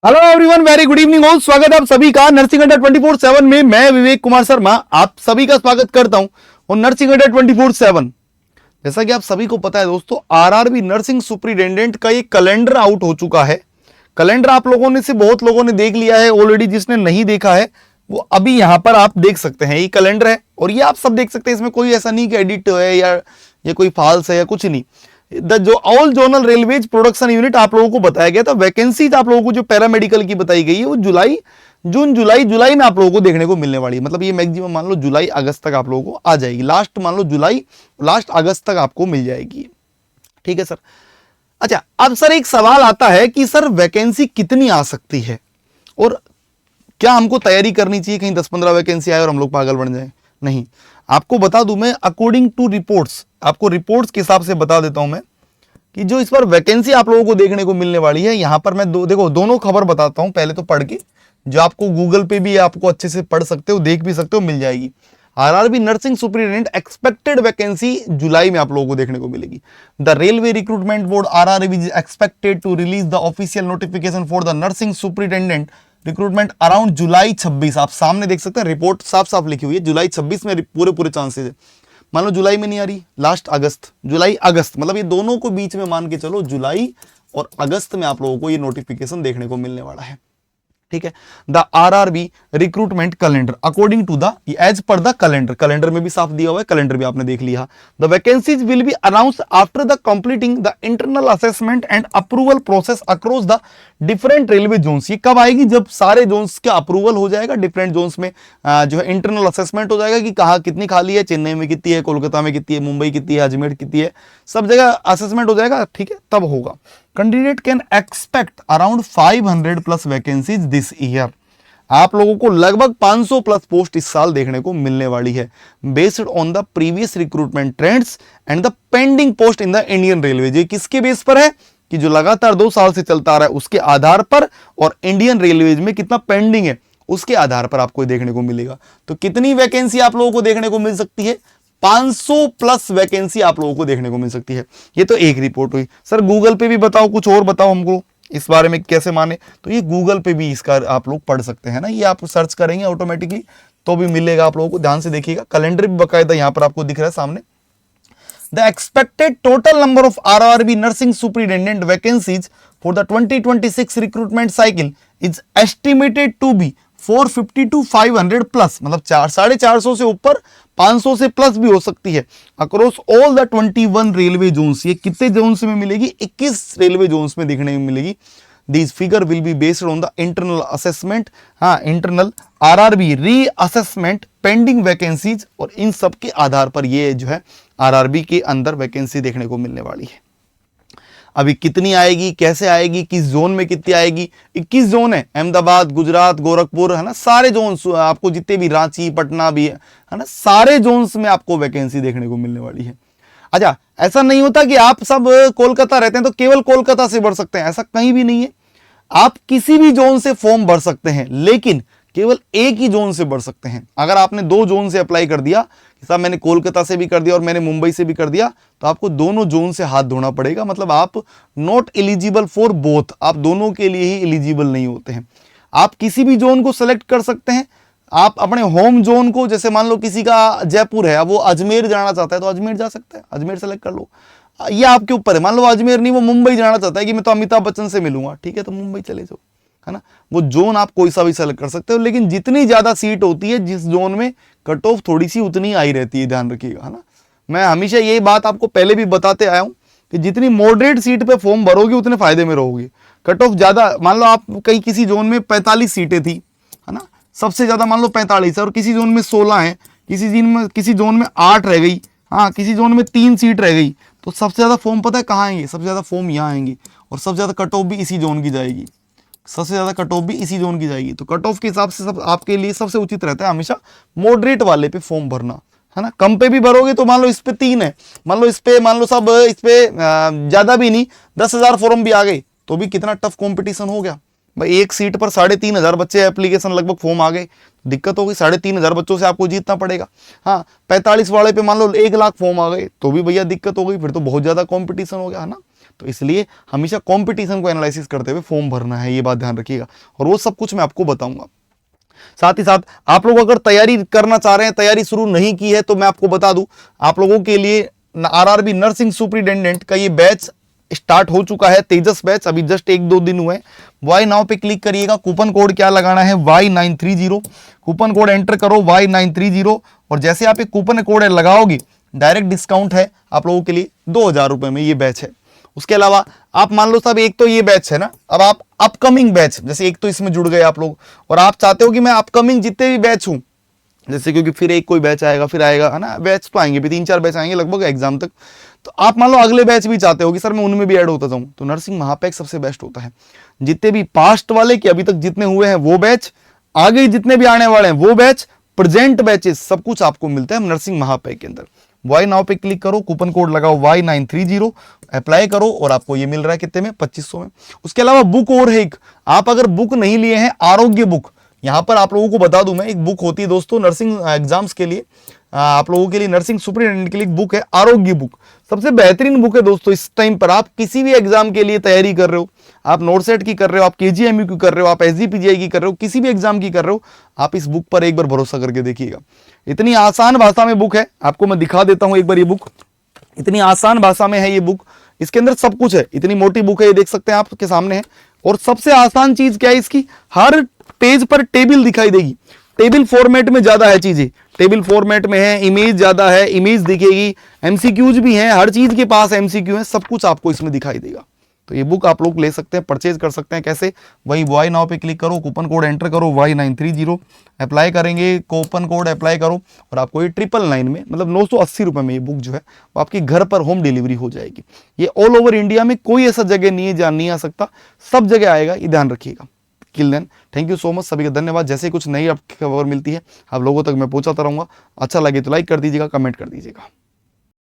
Hello everyone, very good evening all. स्वागत है आप सभी का नर्सिंग अड्डा 24/7 में। मैं विवेक कुमार शर्मा आप सभी का स्वागत करता हूं और नर्सिंग अड्डा 24/7। जैसा कि आप सभी को पता है दोस्तों, आरआरबी नर्सिंग सुपरिटेंडेंट का ये कैलेंडर आउट हो चुका है। कैलेंडर आप लोगों ने से बहुत लोगों ने देख लिया है ऑलरेडी। जिसने नहीं देखा है वो अभी यहां पर आप देख सकते हैं। ये कैलेंडर है और ये आप सब देख सकते हैं। इसमें कोई ऐसा नहीं कि एडिट है या ये कोई फॉल्स है या कुछ नहीं। जो all zonal railways production unit आप लोगों को बताया गया था। वैकेंसीज आप लोगों को जो पैरामेडिकल की बताई गई है वो जुलाई में आप लोगों को देखने को मिलने वाली है। मतलब ये मैक्सिमम मान लो जुलाई अगस्त तक आप लोगों को आ जाएगी। लास्ट मान लो जुलाई, लास्ट अगस्त तक आपको मिल जाएगी। ठीक है सर। अच्छा, अब सर एक सवाल आता है कि सर वैकेंसी कितनी आ सकती है और क्या हमको तैयारी करनी चाहिए कहीं 10-15 वैकेंसी आए और हम लोग पागल बन जाए? नहीं, आपको बता दूं मैं, अकॉर्डिंग टू रिपोर्ट्स, आपको रिपोर्ट्स के हिसाब से बता देता हूं मैं कि जो इस बार वैकेंसी आप लोगों को देखने को मिलने वाली है। यहां पर मैं देखो दोनों खबर बताता हूं। पहले तो पढ़ के, जो आपको गूगल पे भी आपको अच्छे से पढ़ सकते हो, देख भी सकते हो, मिल जाएगी। RRB nursing superintendent expected vacancy जुलाई में आप लोगों को देखने को मिलेगी। The railway recruitment board RRB is expected to release the official notification for the nursing superintendent recruitment around July 26। आप सामने देख सकते हैं, रिपोर्ट साफ साफ लिखी हुई है जुलाई 26 में पूरे चांसेस है। मान लो जुलाई में नहीं आ रही, लास्ट अगस्त, जुलाई अगस्त, मतलब ये दोनों को बीच में मान के चलो, जुलाई और अगस्त में आप लोगों को ये नोटिफिकेशन देखने को मिलने वाला है। ठीक है। The RRB recruitment calendar according to the, as per the calendar, calendar में भी साफ दिया हुआ है, कैलेंडर भी आपने देख लिया। The vacancies will be announced after the completing the internal assessment and approval process across the different railway zones. ये कब आएगी? जब सारे जोन्स का अप्रूवल हो जाएगा, डिफरेंट जोन्स में जो है इंटरनल असेसमेंट हो जाएगा कि कहाँ कितनी खाली है, चेन्नई में कितनी है, कोलकाता में कितनी है, मुंबई कितनी है, अजमेर कितनी है, सब जगह असेसमेंट हो जाएगा। ठीक है, तब होगा। Candidate can expect around 500 plus vacancies this year. आप लोगों को लगभग 500 प्लस पोस्ट इस साल देखने को मिलने वाली है, based on the previous recruitment trends and the pending post in the Indian railway. ये किसके बेस पर है? कि जो लगातार 2 साल से चलता आ रहा है उसके आधार पर, और इंडियन रेलवेज में कितना पेंडिंग है उसके आधार पर आपको देखने को मिलेगा। तो कितनी वैकेंसी आप लोगों को देखने को मिल सकती है? 500 प्लस वैकेंसी आप लोगों को देखने को मिल सकती है। ये तो एक रिपोर्ट हुई। सर गूगल पे भी बताओ, कुछ और बताओ हमको इस बारे में कैसे माने। तो ये गूगल पे भी इसका आप लोग पढ़ सकते हैं ना, ये आप सर्च करेंगे ऑटोमेटिकली तो भी मिलेगा आप लोगों को। ध्यान से देखिएगा, कैलेंडर भी बकायदा यहां पर आपको दिख रहा है सामने। The expected total number of RRB nursing superintendent vacancies for the 2026 recruitment cycle is estimated to be 450 to 500 plus, मतलब 450 से ऊपर, 500 से प्लस भी हो सकती है। Across all the 21 railway zones. ये कितने जोन्स में मिलेगी? 21 रेलवे जोन्स में देखने में मिलेगी। These figure will be based on the internal assessment, हाँ इंटरनल आरआरबी री असेसमेंट, पेंडिंग वैकेंसीज, और इन सब के आधार पर ये जो है आरआरबी के अंदर वैकेंसी देखने को मिलने वाली है। अभी कितनी आएगी, कैसे आएगी, किस जोन में कितनी आएगी? 21 जोन है, अहमदाबाद, गुजरात, गोरखपुर, है ना, सारे जोन आपको जितने भी, रांची, पटना भी है ना, सारे जोन्स में आपको वैकेंसी देखने को मिलने वाली है। अच्छा, ऐसा नहीं होता कि आप सब कोलकाता रहते हैं तो केवल कोलकाता से भर सकते हैं, ऐसा कहीं भी नहीं है। आप किसी भी जोन से फॉर्म भर सकते हैं, लेकिन केवल एक ही जोन से भर सकते हैं। अगर आपने 2 जोन से अप्लाई कर दिया, साहब मैंने कोलकाता से भी कर दिया और मैंने मुंबई से भी कर दिया, तो आपको दोनों जोन से हाथ धोना पड़ेगा। मतलब आप नॉट एलिजिबल फॉर बोथ, आप दोनों के लिए ही एलिजिबल नहीं होते हैं। आप किसी भी जोन को सेलेक्ट कर सकते हैं। आप अपने होम जोन को, जैसे मान लो किसी का जयपुर है, अब वो अजमेर जाना चाहता है तो अजमेर जा सकता है, अजमेर सेलेक्ट कर लो। ये आपके ऊपर है। मान लो अजमेर नहीं, वो मुंबई जाना चाहता है कि मैं तो अमिताभ बच्चन से मिलूंगा, ठीक है, तो मुंबई चले जाओ, है ना। वो जोन आप कोई सा भी सेलेक्ट कर सकते हो, लेकिन जितनी ज्यादा सीट होती है जिस जोन में, कट ऑफ थोड़ी सी उतनी आई रहती है, ध्यान रखिएगा, है ना। मैं हमेशा यही बात आपको पहले भी बताते आया हूं कि जितनी मॉडरेट सीट पे फॉर्म भरोगे उतने फायदे में रहोगे। कट ऑफ ज्यादा, मान लो आप कहीं किसी जोन में 45 सीटें थी, है ना, सबसे ज्यादा मान लो 45 है, और किसी जोन में 16 है, किसी जोन में 8 रह गई, हाँ, किसी जोन में 3 सीट रह गई, तो सबसे ज्यादा फॉर्म पता है कहाँ आएंगे? सबसे ज्यादा फॉर्म यहाँ आएंगे, और सबसे ज्यादा कट ऑफ भी इसी जोन की जाएगी, सबसे ज्यादा कट ऑफ भी इसी जोन की जाएगी। तो कट ऑफ के हिसाब से सब आपके लिए सबसे उचित रहता है हमेशा मॉडरेट वाले पे फॉर्म भरना, है ना। कम पे भी भरोगे तो मान लो इस पे 3 है, मान लो इस पे, मान लो सब इस पे ज्यादा भी नहीं, 10,000 फॉर्म भी आ गए तो भी कितना टफ कॉम्पिटिशन हो गया भाई। एक सीट पर 3,500 बच्चे एप्लीकेशन, लगभग फॉर्म आ गए, दिक्कत हो गई। 3,500 बच्चों से आपको जीतना पड़ेगा। हाँ, 45 वाले पे मान लो 1 लाख फॉर्म आ गए तो भी भैया दिक्कत हो गई, फिर तो बहुत ज्यादा कंपटीशन हो गया, है ना। तो इसलिए हमेशा कंपटीशन को एनालिसिस करते हुए फॉर्म भरना है, ये बात ध्यान रखिएगा, और वो सब कुछ मैं आपको बताऊंगा। साथ ही साथ आप लोग अगर तैयारी करना चाह रहे हैं, तैयारी शुरू नहीं की है, तो मैं आपको बता दूं, आप लोगों के लिए आरआरबी नर्सिंग सुपरिटेंडेंट का ये बैच स्टार्ट हो चुका है, तेजस बैच, अभी जस्ट 1-2 दिन हुए। वाई नाउ पे क्लिक करिएगा, कूपन कोड क्या लगाना है, Y930, कूपन कोड एंटर करो Y930, और जैसे आप एक कूपन कोड लगाओगे, डायरेक्ट डिस्काउंट है आप लोगों के लिए 2000 रुपए में ये बैच है। उसके अलावा आप मान लो सब, एक तो ये बैच है ना, अब आप अपकमिंग बैच, जैसे एक तो इसमें जुड़ गए आप लोग, और आप चाहते हो कि मैं अपकमिंग जितने भी बैच हूं, जैसे क्योंकि फिर एक कोई बैच आएगा, फिर आएगा, है ना, बैच तो आएंगे भी 3-4 बैच आएंगे लगभग एग्जाम तक, तो आप मान लो अगले बैच भी चाहते हो कि सर मैं उनमें भी ऐड होता जाऊं, तो नर्सिंग महापैक सबसे बेस्ट होता है। जितने भी पास्ट वाले कि अभी तक जितने हुए हैं वो बैच, आगे जितने भी आने वाले हैं वो बैच, प्रेजेंट बैचेस, सब कुछ आपको मिलता है नर्सिंग महापैक के अंदर। वाई नाउ पे क्लिक करो, कूपन कोड लगाओ Y930, अप्लाई करो, और आपको ये मिल रहा है कितने में, 2500 में। उसके अलावा बुक और है एक, आप अगर बुक नहीं लिए हैं, आरोग्य बुक, यहां पर आप लोगों को बता दूं मैं, एक बुक होती है दोस्तों नर्सिंग एग्जाम्स के लिए, आप लोगों के लिए, नर्सिंग सुपरिटेंडेंट के लिए एक बुक है आरोग्य बुक, सबसे बेहतरीन बुक है दोस्तों। इस टाइम पर आप किसी भी एग्जाम के लिए तैयारी कर रहे हो, आप नोटसेट की कर रहे हो, आप केजीएमयू की कर रहे हो, आप एसजीपीजीआई की कर रहे हो, किसी भी एग्जाम की कर रहे हो, आप इस बुक पर एक बार भरोसा करके देखिएगा। इतनी आसान भाषा में बुक है, आपको मैं दिखा देता हूं एक बार ये बुक, इतनी आसान भाषा में है ये बुक, इसके अंदर सब कुछ है, इतनी मोटी बुक है, ये देख सकते हैं आपके सामने है। और सबसे आसान चीज क्या है इसकी, हर पेज पर टेबल दिखाई देगी, टेबल फॉर्मेट में ज्यादा है चीजें, टेबल फॉर्मेट में है, इमेज ज्यादा है, इमेज दिखेगी, एमसीक्यूज भी हैं, हर चीज के पास एमसीक्यू है, सब कुछ आपको इसमें दिखाई देगा। तो ये बुक आप लोग ले सकते हैं, परचेज कर सकते हैं। कैसे, वही वाई नाउ पे क्लिक करो, कूपन कोड एंटर करो Y930, अप्लाई करेंगे, कूपन कोड अप्लाई करो, और आपको ये 999 में, मतलब 980 रुपए में ये बुक जो है वो आपके घर पर होम डिलीवरी हो जाएगी। ये ऑल ओवर इंडिया में कोई ऐसा जगह नहीं है जहां नहीं आ सकता, सब जगह आएगा, ये ध्यान रखिएगा। Till then, thank you so much, सभी का धन्यवाद। जैसे कुछ नई खबर मिलती है आप लोगों तक मैं पहुंचाता रहूंगा। अच्छा लगे तो लाइक कर दीजिएगा, कमेंट कर दीजिएगा।